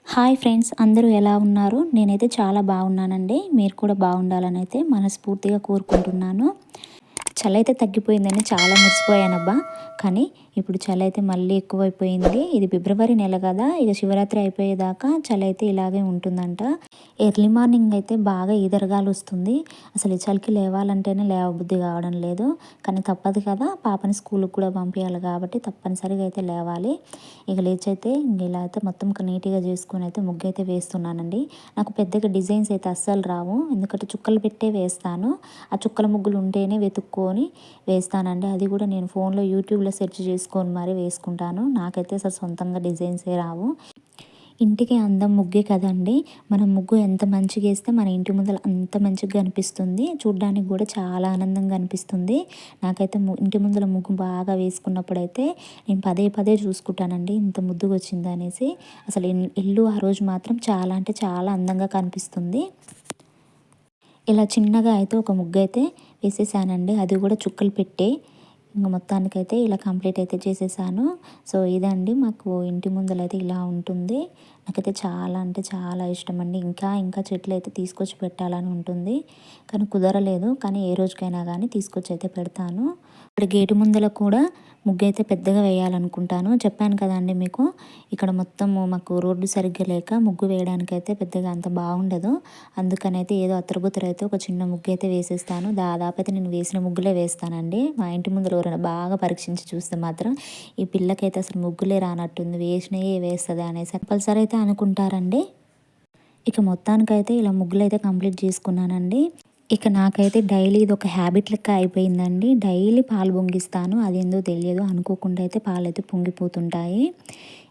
Hi friends, అందరూ ఎలా ఉన్నారు? నేనైతే చాలా బాగున్నానండి. మీరు కూడా బాగుండాలని అయితే మనస్ఫూర్తిగా కోరుకుంటున్నాను. చలైతే తగ్గిపోయిందని చాలా మురిసిపోయానబ్బా! కానీ ఇప్పుడు చలైతే మళ్ళీ ఎక్కువైపోయింది. ఇది ఫిబ్రవరి నెల కదా! ఇక శివరాత్రి అయిపోయేదాకా చలైతే ఇలాగే ఉంటుందంట. ఎర్లీ మార్నింగ్ అయితే బాగా ఈదరగాలొస్తుంది. అసలు ఈ చలికి లేవాలంటేనే లేవబుద్ధి కావడం లేదు. కానీ తప్పదు కదా! పాపని స్కూలుకి కూడా పంపియాలి కాబట్టి తప్పనిసరిగా అయితే లేవాలి. ఇక లేచైతే ఇలా అయితే మొత్తం నీట్‌గా చేసుకొని అయితే ముగ్గైతే వేస్తున్నానండి. నాకు పెద్దగా డిజైన్స్ అయితే అస్సలు రావు. ఎందుకంటే చుక్కలు పెట్టే వేస్తాను. ఆ చుక్కల ముగ్గులు ఉంటేనే వెతుక్కొని వేస్తానండి. అది కూడా నేను ఫోన్‌లో యూట్యూబ్‌లో సెర్చ్ చేసుకొని మరి వేసుకుంటాను. నాకైతే అసలు సొంతంగా డిజైన్సే రావు. ఇంటికి అందం ముగ్గే కదండీ! మనం ముగ్గు ఎంత మంచిగేస్తే మన ఇంటి ముందల అంత మంచిగా కనిపిస్తుంది. చూడ్డానికి కూడా చాలా ఆనందంగా అనిపిస్తుంది. నాకైతే ఇంటి ముందల ముగ్గు బాగా వేసుకున్నప్పుడైతే నేను పదే పదే చూసుకుంటానండి. ఇంత ముద్దుగొచ్చిందా అనేసి. అసలు ఇల్లు ఆ రోజు మాత్రం చాలా అంటే చాలా అందంగా కనిపిస్తుంది. ఇలా చిన్నగా అయితే ఒక ముగ్గైతే వేసేసానండి. అది కూడా చుక్కలు పెట్టే. ఇంక మొత్తానికైతే ఇలా కంప్లీట్ అయితే చేసేసాను. సో, ఇదండి మాకు ఇంటి ముందలైతే ఇలా ఉంటుంది. నాకైతే చాలా అంటే చాలా ఇష్టమండి. ఇంకా ఇంకా చెట్లయితే తీసుకొచ్చి పెట్టాలని ఉంటుంది. కానీ కుదరలేదు. కానీ ఏ రోజుకైనా గానీ తీసుకొచ్చయితే పెడతాను. ఇక్కడ గేటు ముందల కూడా ముగ్గైతే పెద్దగా వేయాలనుకుంటాను. చెప్పాను కదండీ మీకు. ఇక్కడ మొత్తము మాకు రోడ్డు సరిగ్గా లేక ముగ్గు వేయడానికైతే పెద్దగా అంత బాగుండదు. అందుకనైతే ఏదో అత్తరబుత్తరైతే ఒక చిన్న ముగ్గైతే వేసేస్తాను. దాదాపైతే నేను వేసిన ముగ్గులే వేస్తానండి. మా ఇంటి ముందర ఎవరైనా బాగా పరీక్షించి చూస్తే మాత్రం ఈ పిల్లకైతే అసలు ముగ్గులే రానట్టుంది, వేసినయే వేస్తది అనేసి కంపల్సరీ అయితే అనుకుంటారండి. ఇక మొత్తానికైతే ఇలా ముగ్గులైతే కంప్లీట్ చేసుకున్నానండి. ఇక నాకైతే డైలీ ఇదొక హ్యాబిట్ లెక్క అయిపోయిందండి. డైలీ పాలు పొంగిస్తాను. అదేందో తెలియదు. అనుకోకుండా అయితే పాలైతే పొంగిపోతుంటాయి.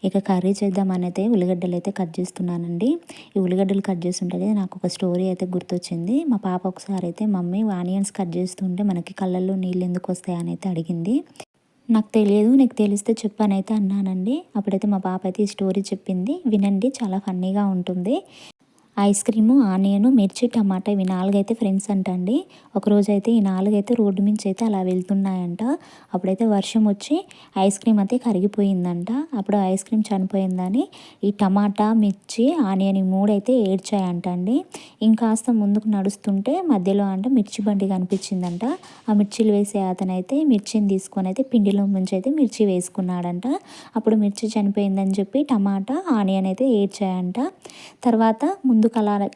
ఇక కర్రీ చేద్దామనైతే ఉల్లిగడ్డలైతే కట్ చేస్తున్నానండి. ఈ ఉల్లిగడ్డలు కట్ చేస్తుంటే నాకు ఒక స్టోరీ అయితే గుర్తొచ్చింది. మా పాప ఒకసారి అయితే మమ్మీ ఆనియన్స్ కట్ చేస్తుంటే మనకి కళ్ళల్లో నీళ్ళు ఎందుకు వస్తాయని అయితే అడిగింది. నాకు తెలియదు, నీకు తెలిస్తే చెప్పనైతే అన్నానండి. అప్పుడైతే మా పాప అయితే ఈ స్టోరీ చెప్పింది. వినండి, చాలా ఫన్నీగా ఉంటుంది. ఐస్ క్రీము, ఆనియను, మిర్చి, టమాటా ఇవి 4 అయితే ఫ్రెండ్స్ అంటండి. ఒకరోజైతే ఈ 4 అయితే రోడ్డు మించి అయితే అలా వెళ్తున్నాయంట. అప్పుడైతే వర్షం వచ్చి ఐస్ క్రీమ్ అయితే కరిగిపోయిందంట. అప్పుడు ఐస్ క్రీమ్ చనిపోయిందని ఈ టమాటా, మిర్చి, ఆనియన్ ఈ 3 అయితే ఏడ్చాయంటండి. ఇంకాస్త ముందుకు నడుస్తుంటే మధ్యలో మిర్చి బండి కనిపించిందంట. ఆ మిర్చీలు వేసే అతనైతే మిర్చిని తీసుకొని అయితే పిండిలో ముంచి అయితే మిర్చి వేసుకున్నాడంట. అప్పుడు మిర్చి చనిపోయిందని చెప్పి టమాటా, ఆనియన్ అయితే ఏడ్చాయంట. తర్వాత ముందుకు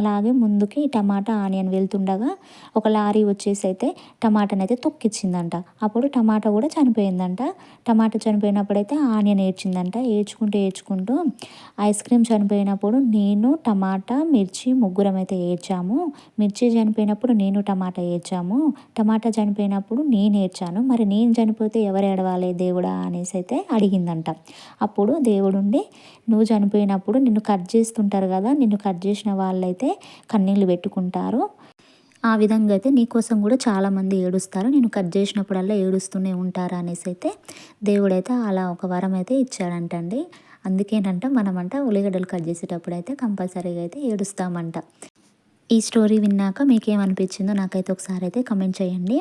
అలాగే ముందుకి టమాటా, ఆనియన్ వెళ్తుండగా ఒక లారీ వచ్చేసి అయితే టమాటానైతే తొక్కిచ్చిందంట. అప్పుడు టమాటా కూడా చనిపోయిందంట. టమాటా చనిపోయినప్పుడైతే ఆనియన్ ఏడ్చిందంట. ఏడ్చుకుంటూ ఐస్ క్రీమ్ చనిపోయినప్పుడు నేను, టమాటా, మిర్చి ముగ్గురం అయితే ఏడ్చాము. మిర్చి చనిపోయినప్పుడు నేను, టమాటా ఏడ్చాము. టమాటా చనిపోయినప్పుడు నేను ఏడ్చాను. మరి నేను చనిపోతే ఎవరు ఏడవాలి దేవుడా అనేసి అయితే అడిగిందంట. అప్పుడు దేవుడుండి, నువ్వు చనిపోయినప్పుడు నిన్ను కట్ చేస్తుంటారు కదా, నిన్ను కట్ చేసిన వాళ్ళైతే కన్నీళ్ళు పెట్టుకుంటారు. ఆ విధంగా అయితే నీకోసం కూడా చాలామంది ఏడుస్తారు. నేను కట్ చేసినప్పుడల్లా ఏడుస్తూనే ఉంటారు అనేసి అయితే దేవుడైతే అలా ఒక వరం అయితే ఇచ్చాడంటండి. అందుకేనంట మనమంట ఉల్లిగడ్డలు కట్ చేసేటప్పుడు అయితే కంపల్సరీగా అయితే ఏడుస్తామంట. ఈ స్టోరీ విన్నాక మీకేమనిపించిందో నాకైతే ఒకసారి అయితే కమెంట్ చేయండి.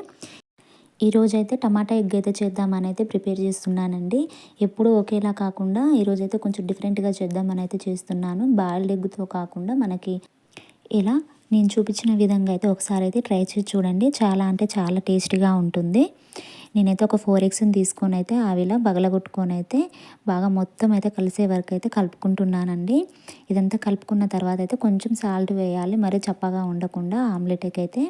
ఈరోజైతే టమాటా ఎగ్ అయితే చేద్దామని అయితే ప్రిపేర్ చేస్తున్నానండి. ఎప్పుడూ ఒకేలా కాకుండా ఈరోజైతే కొంచెం డిఫరెంట్‌గా చేద్దామని అయితే చేస్తున్నాను. బాయిల్డ్ ఎగ్‌తో కాకుండా మనకి ఇలా నేను చూపించిన విధంగా అయితే ఒకసారి అయితే ట్రై చేసి చూడండి. చాలా అంటే చాలా టేస్టీగా ఉంటుంది. నేనైతే ఒక 4 ఎగ్స్‌ని తీసుకొని అయితే ఆవిలా పగలగొట్టుకొని అయితే బాగా మొత్తం అయితే కలిసే వరకు అయితే కలుపుకుంటున్నానండి. ఇదంతా కలుపుకున్న తర్వాత అయితే కొంచెం సాల్ట్ వేయాలి. మరీ చప్పగా ఉండకుండా ఆమ్లెట్‌కైతే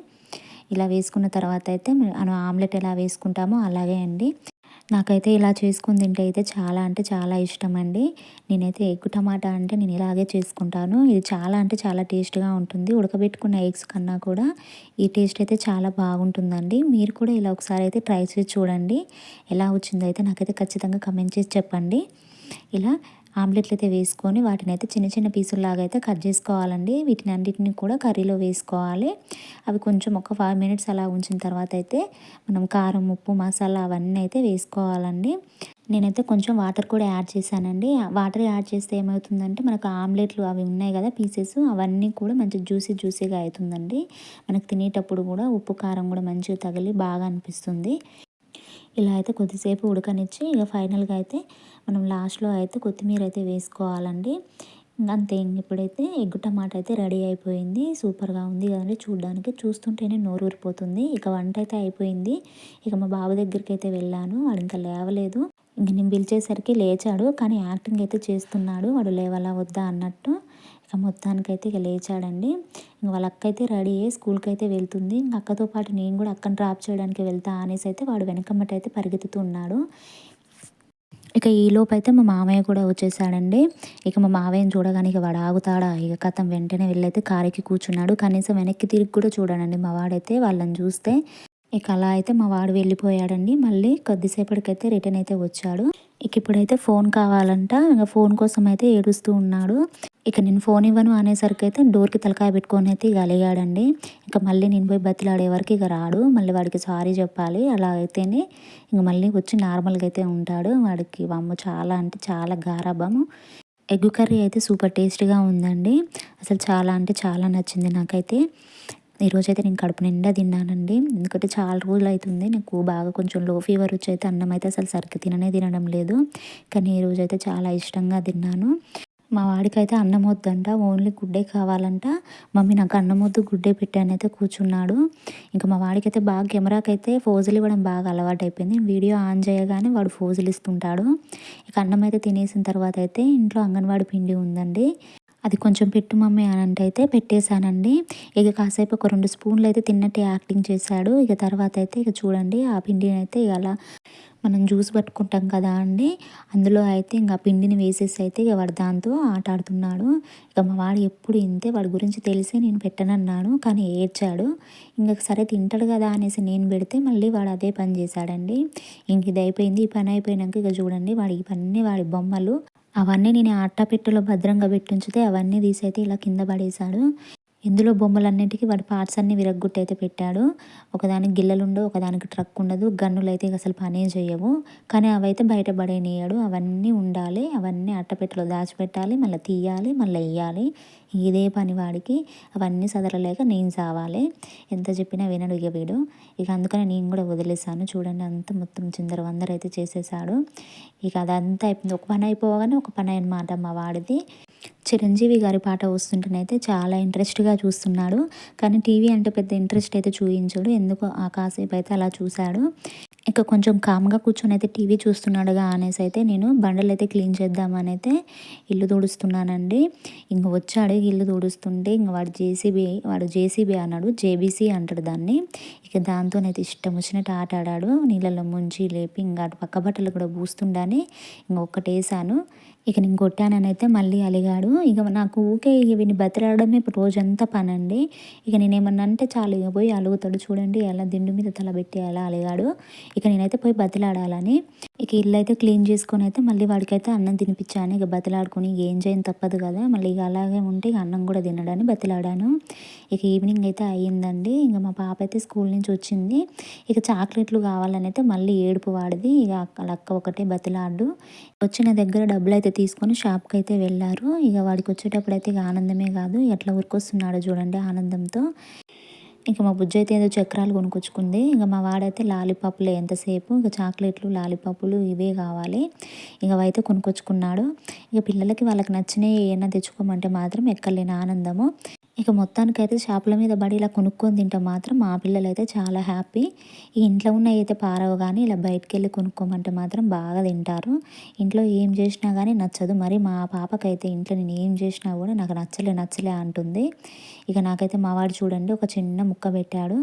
ఇలా వేసుకున్న తర్వాత అయితే మనం ఆమ్లెట్ ఎలా వేసుకుంటామో అలాగే అండి. నాకైతే ఇలా చేసుకొని తింటే అయితే చాలా అంటే చాలా ఇష్టమండి. నేనైతే ఎగ్ టమాటా అంటే నేను ఇలాగే చేసుకుంటాను. ఇది చాలా అంటే చాలా టేస్ట్‌గా ఉంటుంది. ఉడకబెట్టుకున్న ఎగ్స్ కన్నా కూడా ఈ టేస్ట్ అయితే చాలా బాగుంటుందండి. మీరు కూడా ఇలా ఒకసారి అయితే ట్రై చేసి చూడండి. ఎలా వచ్చిందో అయితే నాకైతే ఖచ్చితంగా కమెంట్ చేసి చెప్పండి. ఇలా ఆమ్లెట్లు అయితే వేసుకొని వాటినైతే చిన్న చిన్న పీసుల్లాగా అయితే కట్ చేసుకోవాలండి. వీటిని అన్నిటిని కూడా కర్రీలో వేసుకోవాలి. అవి కొంచెం ఒక 5 మినిట్స్ అలా ఉంచిన తర్వాత అయితే మనం కారం, ఉప్పు, మసాలా అవన్నీ అయితే వేసుకోవాలండి. నేనైతే కొంచెం వాటర్ కూడా యాడ్ చేశానండి. వాటర్ యాడ్ చేస్తే ఏమవుతుందంటే మనకు ఆమ్లెట్లు అవి ఉన్నాయి కదా పీసెస్, అవన్నీ కూడా మంచి జ్యూసీగా అవుతుందండి. మనకు తినేటప్పుడు కూడా ఉప్పు, కారం కూడా మంచిగా తగిలి బాగా అనిపిస్తుంది. ఇలా అయితే కొద్దిసేపు ఉడకనిచ్చి ఇక ఫైనల్‌గా అయితే మనం లాస్ట్‌లో అయితే కొత్తిమీర అయితే వేసుకోవాలండి. అంతే ఇప్పుడైతే ఎగ్గు టమాటా అయితే రెడీ అయిపోయింది. సూపర్‌గా ఉంది కదండీ చూడ్డానికి. చూస్తుంటేనే నోరూరిపోతుంది. ఇక వంట అయితే అయిపోయింది. ఇక మా బాబు దగ్గరికైతే వెళ్ళాను. వాడింకా లేవలేదు. ఇంక నేను పిలిచేసరికి లేచాడు. కానీ యాక్టింగ్ అయితే చేస్తున్నాడు. వాడు లేవాలా వద్దా అన్నట్టు. ఇక మొత్తానికైతే ఇక లేచాడండి. ఇంక వాళ్ళ అక్క అయితే రెడీ అయ్యి స్కూల్‌కైతే వెళ్తుంది. ఇంక అక్కతో పాటు నేను కూడా అక్కని డ్రాప్ చేయడానికి వెళ్తా అనేసి అయితే వాడు వెనకమ్మటైతే పరిగెత్తుతూ ఉన్నాడు. ఇక ఈలోపైతే మా మామయ్య కూడా వచ్చేసాడండి. ఇక మా మామయ్యని చూడగానే ఇక వాడు ఆగుతాడా, ఇక ఖతం వెంటనే వెళ్ళైతే కారెక్కి కూర్చున్నాడు. కనీసం వెనక్కి తిరిగి కూడా చూడడండి మా వాడైతే వాళ్ళని చూస్తే. ఇక అలా అయితే మా వాడు వెళ్ళిపోయాడండి. మళ్ళీ కొద్దిసేపటికైతే రిటర్న్ అయితే వచ్చాడు. ఇక ఇప్పుడైతే ఫోన్ కావాలంట. ఇంక ఫోన్ కోసం అయితే ఏడుస్తూ ఉన్నాడు. ఇక నేను ఫోన్ ఇవ్వను అనేసరికైతే డోర్‌కి తలకాయ పెట్టుకొని అయితే ఇక అలిగాడండి. ఇక మళ్ళీ నేను పోయి బతిలాడే వరకు ఇక రాడు. మళ్ళీ వాడికి సారీ చెప్పాలి. అలా అయితేనే ఇంక మళ్ళీ వచ్చి నార్మల్‌గా అయితే ఉంటాడు. వాడికి వామ్మో చాలా అంటే చాలా గారాబము. ఎగ్ కర్రీ అయితే సూపర్ టేస్టీగా ఉందండి. అసలు చాలా అంటే చాలా నచ్చింది నాకైతే. ఈరోజైతే నేను కడుపు నిండా తిన్నానండి. ఎందుకంటే చాలా రోజులైతుంది. నాకు బాగా కొంచెం లో ఫీవర్ వచ్చి అయితే అన్నం అయితే అసలు సరిగ్గా తినడం లేదు. కానీ ఈరోజైతే చాలా ఇష్టంగా తిన్నాను. మా వాడికైతే అన్నం వద్దంట. ఓన్లీ గుడ్డే కావాలంట. మమ్మీ నాకు అన్నం వద్దు గుడ్డే పెట్టు అనైతే కూర్చున్నాడు. ఇంక మా వాడికైతే బాగా కెమెరాకైతే ఫోజులు ఇవ్వడం బాగా అలవాటైపోయింది. వీడియో ఆన్ చేయగానే వాడు ఫోజులు ఇస్తుంటాడు. ఇక అన్నం అయితే తినేసిన తర్వాత అయితే ఇంట్లో అంగన్వాడీ పిండి ఉందండి. అది కొంచెం పెట్టు మమ్మీ అనంటే అయితే పెట్టేశానండి. ఇక కాసేపు ఒక 2 స్పూన్లు అయితే తిన్నట్టే యాక్టింగ్ చేశాడు. ఇక తర్వాత అయితే ఇక చూడండి ఆ పిండిని అయితే ఇక అలా మనం జ్యూస్ పట్టుకుంటాం కదా అండి. అందులో అయితే ఇంక ఆ పిండిని వేసేసి అయితే ఇక వాడు దాంతో ఆట ఆడుతున్నాడు. ఇక మా వాడు ఎప్పుడు ఇంతే వాడి గురించి తెలిసే నేను పెట్టనన్నాను. కానీ ఏడ్చాడు. ఇంక సరే తింటాడు కదా అనేసి నేను పెడితే మళ్ళీ వాడు అదే పని చేశాడండి. ఇంక ఇది అయిపోయింది. ఈ పని అయిపోయినాక ఇక చూడండి వాడి ఇవన్నీ వాడి బొమ్మలు అవన్నీ నేను ఆ అట్టపెట్టెలో భద్రంగా పెట్టుంచితే అవన్నీ తీసైతే ఇలా కింద పడేశాడు. ఇందులో బొమ్మలన్నిటికీ వాడి పార్ట్స్ అన్నీ విరగ్గొట్టయితే పెట్టాడు. ఒకదానికి గిల్లలుండవు, ఒకదానికి ట్రక్ ఉండదు. గన్నులైతే ఇక అసలు పనే చేయవు. కానీ అవైతే బయట పడేయనీయడు. అవన్నీ ఉండాలి. అవన్నీ అట్టపెట్టెలో దాచిపెట్టాలి. మళ్ళీ తీయాలి, మళ్ళీ ఎయ్యాలి. ఇదే పని వాడికి. అవన్నీ సదరలేక నేను సావాలి. ఎంత చెప్పినా వినడు ఇక వీడు. ఇక అందుకని నేను కూడా వదిలేసాను. చూడండి అంతా మొత్తం చిందరవందర అయితే చేసేసాడు. ఇక అదంతా అయిపోయింది. ఒక పని అయిపోగానే ఒక పని అనమాట మా వాడిది. చిరంజీవి గారి పాట వస్తుంటేనైతే చాలా ఇంట్రెస్ట్‌గా చూస్తున్నాడు. కానీ టీవీ అంటే పెద్ద ఇంట్రెస్ట్ అయితే చూయించడు. ఎందుకో ఆ కాసేపు అయితే అలా చూశాడు. ఇక కొంచెం కామ్‌గా కూర్చొని అయితే టీవీ చూస్తున్నాడుగా అనేసి అయితే నేను బండలైతే క్లీన్ చేద్దామనైతే ఇల్లు తుడుస్తున్నానండి. ఇంక వచ్చాడు ఇల్లు తుడుస్తుంటే ఇంక వాడు జేసీబీ అన్నాడు. జేబీసీ అంటాడు దాన్ని. ఇక దాంతోనైతే ఇష్టం వచ్చినట్టు ఆట ఆడాడు. నీళ్ళలో ముంచి లేపి ఇంక అటు పక్క బట్టలు కూడా పూస్తుండని ఇంక ఒక్కటేసాను. ఇక నేను కొట్టాననైతే మళ్ళీ అలిగాడు. ఇక నాకు ఊకే ఇక వీడిని బతిలాడడమే ఇప్పుడు రోజంతా పనండి. ఇక నేనేమన్నా అంటే చాలు ఇక పోయి అలుగుతాడు. చూడండి ఎలా దిండు మీద తల పెట్టి ఎలా అలిగాడు. ఇక నేనైతే పోయి బతిలాడాలని ఇక ఇల్లైతే క్లీన్ చేసుకొని అయితే మళ్ళీ వాడికైతే అన్నం తినిపించాను. ఇక బతిలాడుకొని ఏం చేయను తప్పదు కదా. మళ్ళీ ఇక అలాగే ఉంటే ఇక అన్నం కూడా తినడని బతిలాడాను. ఇక ఈవినింగ్ అయితే అయ్యిందండి. ఇక మా పాప అయితే స్కూల్ నుంచి వచ్చింది. ఇక చాక్లెట్లు కావాలని అయితే మళ్ళీ ఏడుపు వాడిది. ఇక వాళ్ళ అక్క ఒకటే బతిలాడు. వచ్చిన దగ్గర డబ్బులైతే తీసుకొని షాప్‌కైతే వెళ్ళారు. ఇక వాడికి వచ్చేటప్పుడైతే ఇక ఆనందమే కాదు ఎట్లా ఉరికొస్తున్నాడో చూడండి ఆనందంతో. ఇంక మా బుజ్జయితే ఏదో చక్రాలు కొనుక్కొచ్చుకుంది. ఇంక మా వాడైతే లాలీపాపులే ఎంతసేపు. ఇక చాక్లెట్లు, లాలీపాపులు ఇవే కావాలి. ఇక అవైతే కొనుక్కొచ్చుకున్నాడు. ఇక పిల్లలకి వాళ్ళకి నచ్చినయి ఏయన్నా తెచ్చుకోమంటే మాత్రం ఎక్కడలేని ఆనందము. ఇక మొత్తానికైతే షాపుల మీద పడి ఇలా కొనుక్కొని తింటే మాత్రం మా పిల్లలైతే చాలా హ్యాపీ. ఈ ఇంట్లో ఉన్నయయితే పారవు గానీ ఇలా బయటికెళ్ళి కొనుక్కోమంటే మాత్రం బాగా తింటారు. ఇంట్లో ఏం చేసినా గానీ నచ్చదు. మరి మా పాపకైతే ఇంట్లో నేను ఏం చేసినా కూడా నాకు నచ్చలే అంటుంది. ఇక నాకైతే మా వాడు చూడండి ఒక చిన్న ముక్క పెట్టాడు.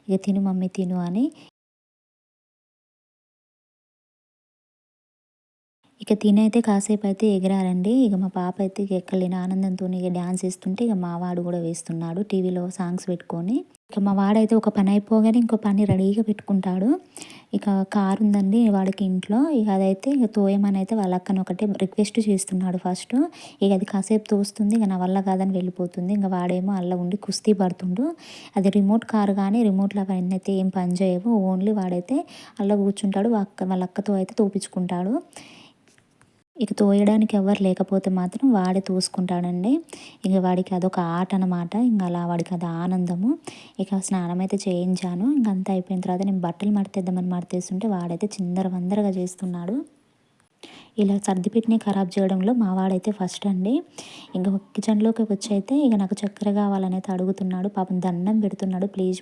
ఇక తిను మమ్మీ తిను అని. ఇక తినైతే కాసేపయితే ఎగిరారండి. ఇక మా పాప అయితే ఇక ఎక్కడలేని ఆనందంతోని ఇక డాన్స్ ఏస్తుంటే ఇక మా వాడు కూడా వేస్తున్నాడు టీవీలో సాంగ్స్ పెట్టుకొని. ఇక మా వాడైతే ఒక పని అయిపోగానే ఇంకో పని రెడీగా పెట్టుకుంటాడు. ఇక కారు ఉందండి వాడికి ఇంట్లో. ఇక అదైతే ఇక తోయమని అయితే వాళ్ళ అక్కని ఒకటే రిక్వెస్ట్ చేస్తున్నాడు ఫస్టు. ఇక అది కాసేపు తోస్తుంది. ఇక నా వల్ల కాదని వెళ్ళిపోతుంది. ఇంక వాడేమో అల్ల ఉండి కుస్తీ పడుతుండు. అది రిమోట్ కారు కానీ రిమోట్‌లో అవన్నీ అయితే ఏం పని చేయవు. ఓన్లీ వాడైతే అల్ల కూర్చుంటాడు. వాళ్ళ అక్కతో అయితే తోపించుకుంటాడు. ఇక తోయడానికి ఎవ్వరు లేకపోతే మాత్రం వాడే తోసుకుంటాడండి. ఇక వాడికి అదొక ఆట అనమాట. ఇంక అలా వాడికి అది ఆనందము. ఇక స్నానం అయితే చేయించాను. ఇంక అంతా అయిపోయిన తర్వాత నేను బట్టలు మడతేద్దామని మడతేస్తుంటే వాడైతే చిందరవందరగా చేస్తున్నాడు. ఇలా సర్దిపెట్టినవి ఖరాబ్ చేయడంలో మా వాడైతే ఫస్ట్ అండి. ఇంక కిచెన్‌లోకి వచ్చి అయితే ఇక నాకు చక్కెర కావాలని అయితే అడుగుతున్నాడు. పాపం దండం పెడుతున్నాడు. ప్లీజ్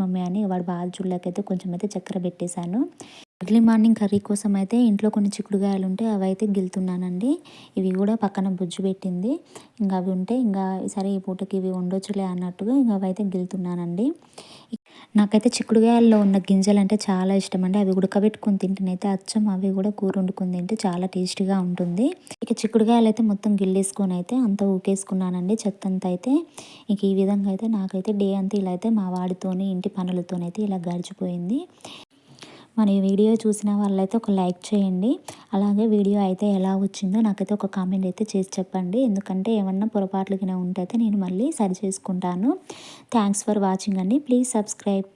మమ్మీ అని వాడి బాధ చూడలేకైతే కొంచెం అయితే చక్కెర పెట్టేశాను. ఎర్లీ మార్నింగ్ కర్రీ కోసం అయితే ఇంట్లో కొన్ని చిక్కుడుగాయలు ఉంటే అవైతే గిల్తున్నానండి. ఇవి కూడా పక్కన బుజ్జి పెట్టింది. ఇంకా అవి ఉంటే ఇంకా సరే ఈ పూటకి ఇవి ఉండొచ్చులే అన్నట్టుగా ఇంక అవైతే గిల్తున్నానండి. నాకైతే చిక్కుడుగాయల్లో ఉన్న గింజలంటే చాలా ఇష్టమండి. అవి ఉడకబెట్టుకొని తింటేనైతే అచ్చం అవి కూడా కూర వండుకొని తింటే చాలా టేస్టీగా ఉంటుంది. ఇక చిక్కుడుగాయలైతే మొత్తం గిల్లేసుకొని అయితే అంతా ఊకేసుకున్నానండి చెత్తంతా అయితే. ఇక ఈ విధంగా అయితే నాకైతే డే అంతా ఇలా అయితే మా వాడితోని ఇంటి పనులతోనైతే ఇలా గడిచిపోయింది. మన ఈ వీడియో చూసిన వాళ్ళైతే ఒక లైక్ చేయండి. అలాగే వీడియో అయితే ఎలా వచ్చిందో నాకైతే ఒక కామెంట్ అయితే చేసి చెప్పండి. ఎందుకంటే ఏమన్నా పొరపాట్లు గిన ఉంటే అయితే నేను మళ్ళీ సరి చేసుకుంటాను. థ్యాంక్స్ ఫర్ వాచింగ్ అండి. Please subscribe.